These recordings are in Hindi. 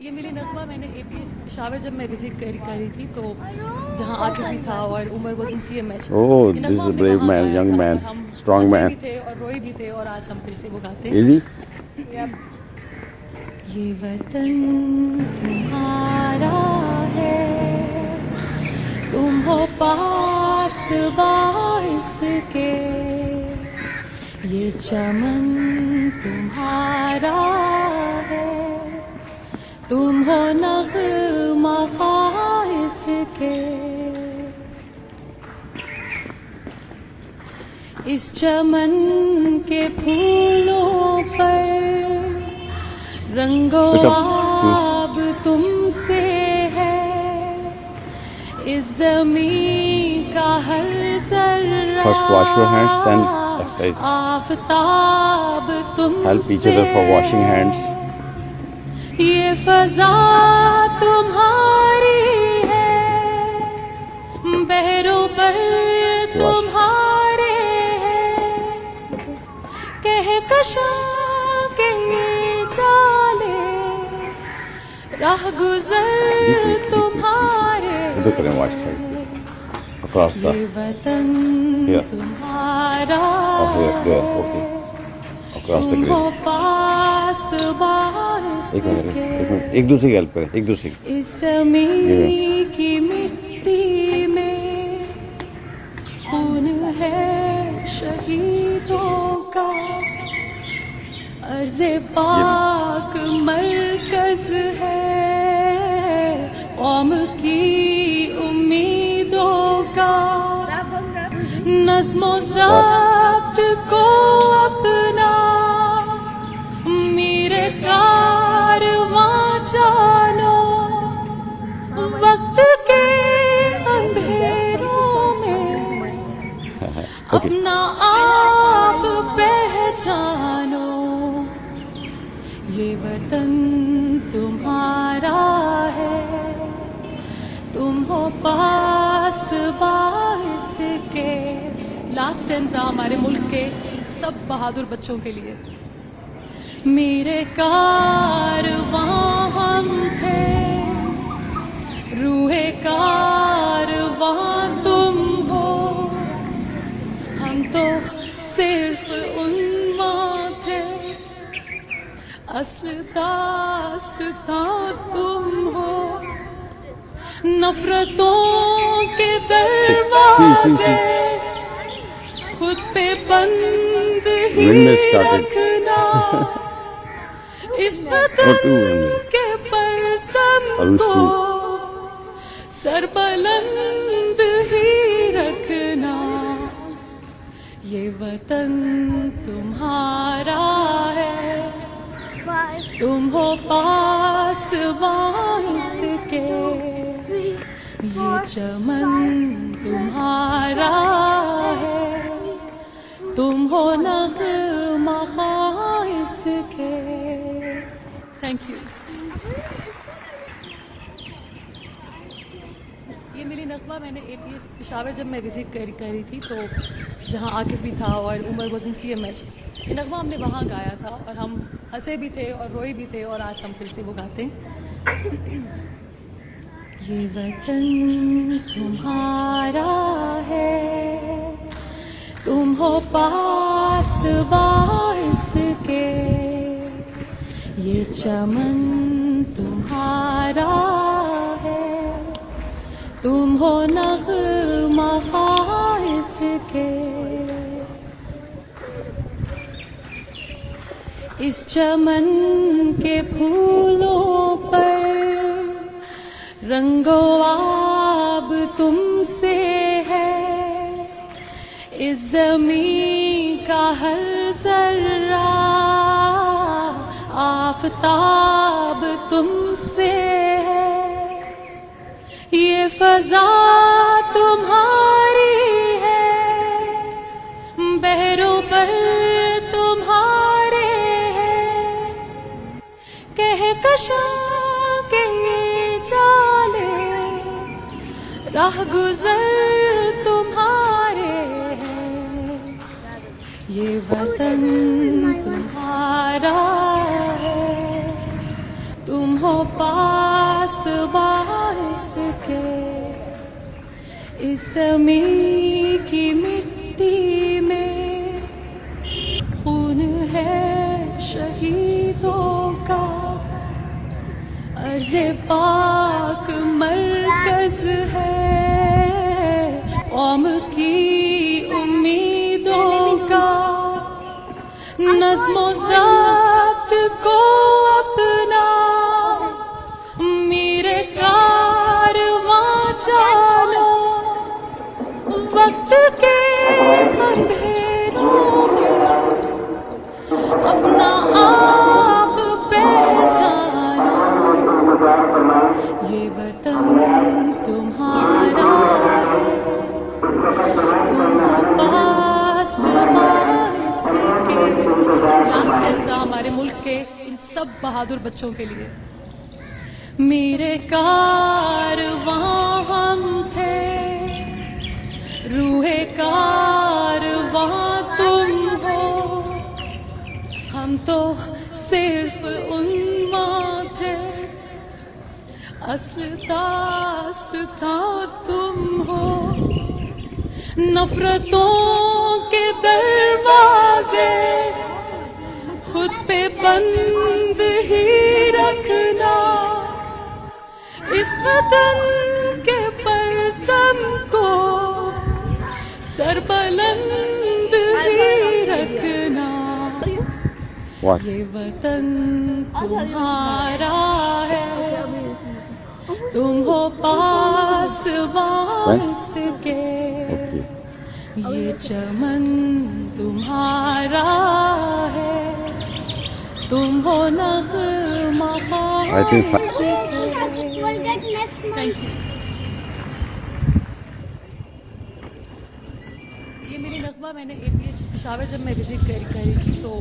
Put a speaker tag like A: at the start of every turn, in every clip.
A: ये मिली नगमा मैंने एपीएस पेशावर जब मैं विजिट करी थी तो जहाँ आकिब भी था और Umar was in CMH.
B: Oh,
A: ये
B: this
A: नगमा
B: is a
A: हमने
B: brave
A: वहाँ
B: man,
A: गाया
B: young
A: था
B: man,
A: और हम
B: strong
A: हंसे भी
B: man.
A: थे और रोए भी थे और आज हम फिर से वो गाते हैं।
B: Easy?
A: ये वतन तुम्हारा है, तुम हो पास इसके, ये चमन तुम्हारा है, तुम हो नग़्मा इसके। इस चमन के फूलों पर रंगो आब तुमसे है, इस ज़मीं का हर ज़र्रा
B: First wash your hands, then exercise.
A: Aftab
B: Help each
A: तुमसे
B: other for washing hands.
A: ये फ़ज़ा तुम्हारी है, बहरों पर तुम्हारे हैं, कहकशां के ये जाले राह गुज़र तुम्हारे
B: इधर करें wash side. Across the.
A: ये वतन
B: Here.
A: तुम्हारा
B: Oh, here, there. Okay. Across the
A: तुम हो
B: grave.
A: पास बारिश
B: एक मिनट,
A: के,
B: एक मिनट. एक दूसरे की हेल्प करें, एक दूसरे की.
A: इस ज़मीं की मिट्टी में खून है शहीदों का, अर्ज़े पाक मरकज़ है कौम की उम्मीदों का, नज़्म व ज़ब्त को अपना मेरे कारवां जानो, वक्त के अंधेरों में अपना आप पहचानो, ये वतन तुम्हारा है, तुम हो पास इसके। लास्ट स्टैंज़ा हमारे मुल्क के सब बहादुर बच्चों के लिए। मेरे कारवां हम थे, रूहे कारवां तुम हो, हम तो सिर्फ उन्माद थे, असल दास्तां तुम हो, नफरतों के दरवाजे खुद पे बंद ही रखना, इस वतन के परचम को सरबुलंद ही रखना, ये वतन तुम्हारा है, तुम हो पास इसके, ये चमन तुम्हारा है, तुम हो नग़्मा इसके। Thank you. ये मिली नगमा मैंने एपीएस पेशावर जब मैं विजिट करी थी तो जहाँ आकिब भी था और उमर वाज इन सीएमएच। ये नगमा हमने वहाँ गाया था और हम हंसे भी थे और रोए भी थे और आज हम फिर से वो गाते हैं। ये वतन तुम्हारा है, तुम हो पास इसके, ये चमन तुम्हारा है, तुम हो नग़्मा इसके। इस चमन के फूलों पर रंगो आब तुमसे है, इस ज़मीं का हर ज़र्रा आफ़ताब तुमसे है, ये फ़ज़ा तुम्हारी है, बहरों पर तुम्हारे हैं, कहकशां के ये जाले राह गुज़र तुम्हारे हैं, ये वतन तुम्हारा है, तुम हो पास बारिश के, इस ज़मीं की मिट्टी में खून है शहीदों का, अर्ज़े पाक मरकज़ है कौम की उम्मीदों का, नज़्म-ओ ज़ब्त को अपना मेरे कारवां जानो, वक्त के अंधेरों के अपना आप पहचानो, ये वतन तुम्हारा है, तुम पास बारिश के। लास्ट स्टैंज़ा हमारे मुल्क के इन सब बहादुर बच्चों के लिए। मेरे कारवां हम थे, रूहे कारवां तुम हो, हम तो सिर्फ उन्मां थे, अस्ल दास्तां तुम हो, नफरतों के दरवाजे खुद पे बंद ही रखना, इस वतन के परचम को सरबुलंद ही रखना,
B: What?
A: ये वतन तुम्हारा है, तुम हो पास वारिस के,
B: Okay.
A: ये चमन तुम्हारा है, तुम हो नग़्मा
B: I think so.
A: ख़ास के।
C: We'll get next month.
A: Thank you. ये मेरी नगमा मैंने APS पेशावर जब मैं विजिट करी थी, तो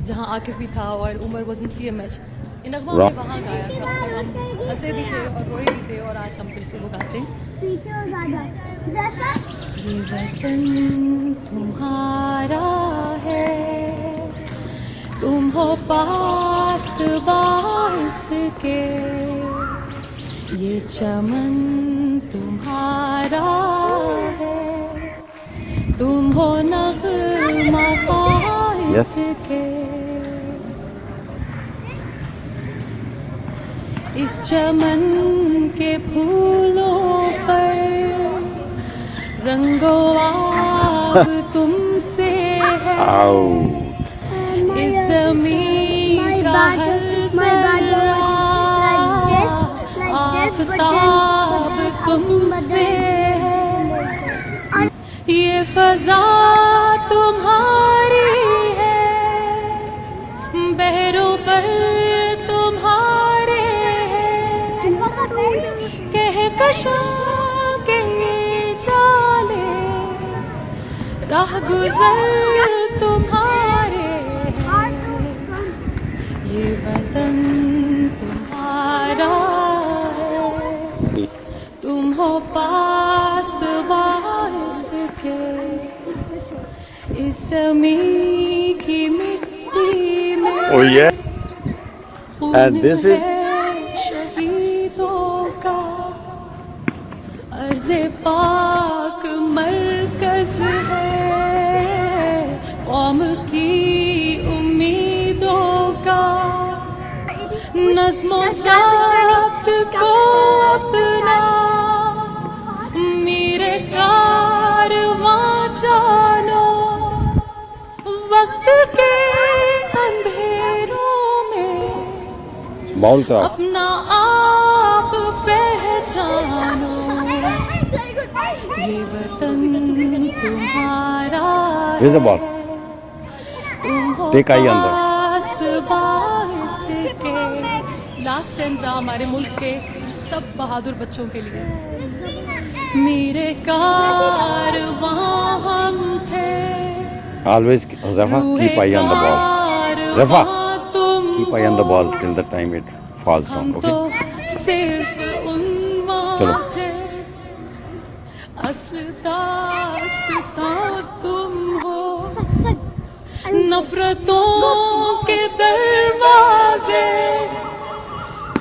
A: जहाँ आकिफ भी था और उमर वॉज इन CMH, ये नगमा हमने वहाँ गाया था और हम हंसे भी थे और रोए भी थे, और आज हम फिर से वो गाते हैं।
C: पीछे हो ज़्यादा। जैसा
A: ये वतन तुम्हारा है, तुम हो पास बारिश के, ये चमन तुम्हारा है, तुम हो नग़्मा ख़ास के, इस चमन के फूलों पर रंगो आब तुमसे है,
B: Ow.
A: इस ज़मीन का हर ज़र्रा आफ़ताब तुमसे है, ये फ़ज़ा तुम्हारी है, बहरों पर तुम्हारे हैं, कहकशां के जाले राह गुज़र तुम्हारे हैं, ये वतन तुम्हारा है, तुम हो पास बारिश के, इस ज़मीं की मिट्टी में
B: Oh yeah.
A: खून
B: And this is-
A: है शहीदों का, अर्ज़े पाक मरकज़ है कौम की उम्मीदों का, नज़्म-ओ ज़ब्त को अपना मेरे कारवां जानो, वक्त के अंधेरों में
B: Bowl का.
A: अपना आप पहचानो, ये वतन तुम्हारा
B: Where's the ball?
A: है, तुम हो
B: Take आई अंदर.
A: पास बारिश के। लास्ट स्टैंज़ा हमारे मुल्क के सब बहादुर बच्चों के लिए। मेरे कारवां हम थे,
B: Always, Rafa, keep eye on the ball. Rafa, keep eye on the ball till the time it falls down.
A: हम
B: Okay?
A: तो सिर्फ उन्माद
B: चलो.
A: थे, अस्ल दास्तां तुम हो, नफरतों के दरवाजे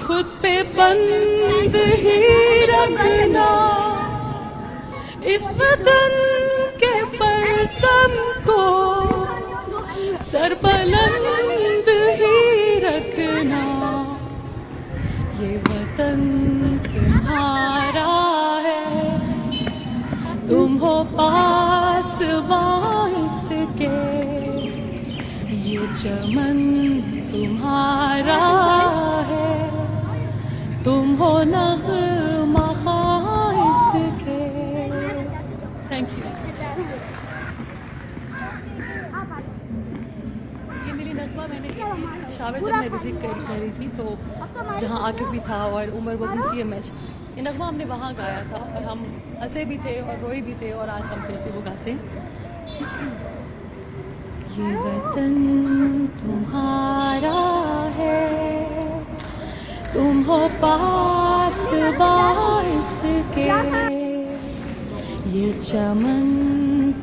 A: खुद खुद पे बंद ही रखना, इस वतन के परचम को सरबुलंद ही रखना। ये वतन तुम्हारा है, तुम हो पासबां इसके, ये चमन तुम्हारा है, तुम हो नग़्मा ख़्वां इसके। Thank you. ये मिली नगमा मैंने APS पेशावर जब मैं विजिट करी थी तो जहाँ आकिब भी था और उमर वाज इन CMH। ये नगमा हमने वहाँ गाया था और हम हंसे भी थे और रोए भी थे और आज हम फिर से वो गाते हैं। ये वतन तुम्हारा है, तुम हो पासबां इसके, ये चमन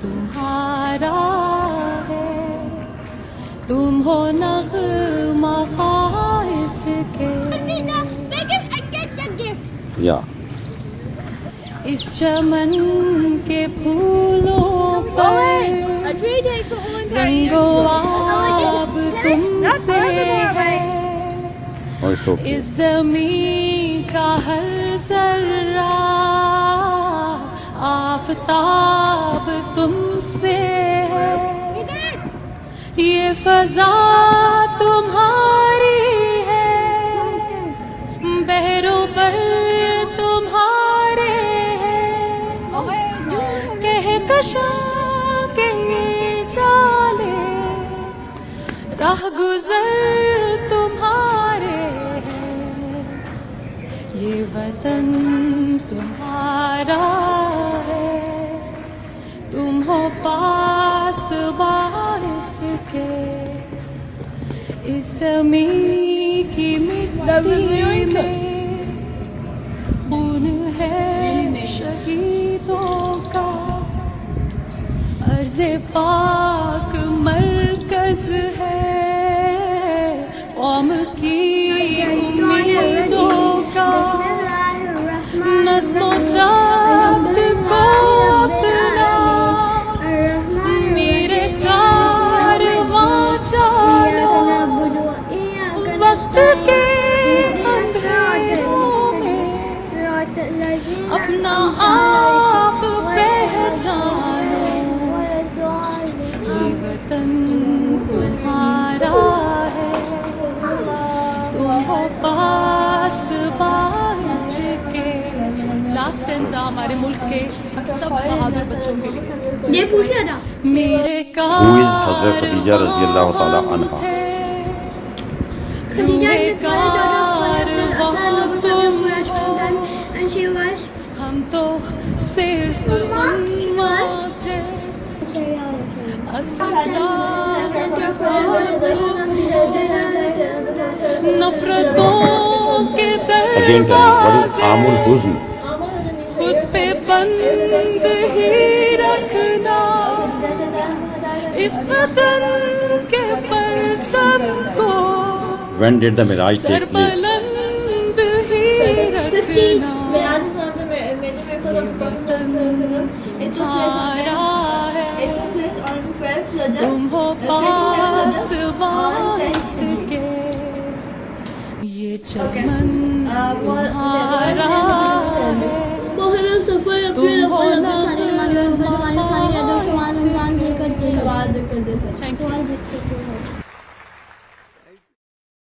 A: तुम्हारा है, तुम हो नग़्मा ख़्वां इसके।
B: या
A: इस चमन के फूलों पर रंगो आब तुमसे है, इस ज़मीं का हर ज़र्रा आफ़ताब तुमसे है, ये फ़ज़ा तुम्हारी है, बहरों पर तुम्हारे हैं, कहकशां के ये जाले राह गुज़र तुम्हारे हैं, ये वतन तुम्हारा है, तुम हो पासबां इसके, इस ज़मीं की मिट्टी में खून है शहीदों का, अर्ज़े पाक मरकज़ है कौम की उम्मीदों का, नज़्म-ओ ज़ब्त को अपना मेरे कारवां चलो, वक्त के अंधेरों में अपना आप पहचानो, ये वतन तुम्हारा है, तुम हो पासबां इसके। लास्ट स्टेंजा हमारे मुल्क के सब बहादुर बच्चों के लिए।
C: ये पूछ लिया था।
A: मेरे
B: Who is Hazrat Khadija रज़ियल्लाहु ताला अन्हा?
C: Khadija is the daughter of तुम and she was
A: हम तो सिर्फ उम्मा थे, नफरतों के
B: Again tell me, what is Amul Huzn?
A: खुद पे बंद ही रखना, इस वतन के परचम को
B: When did the Miraj take place?
A: Sarbuland ही रखना, तुम्हारा है, तुम हो पासबां इसके, ये चमन तुम्हारा है, तुम हो नग़्मा ख़्वां इसके। Thank you.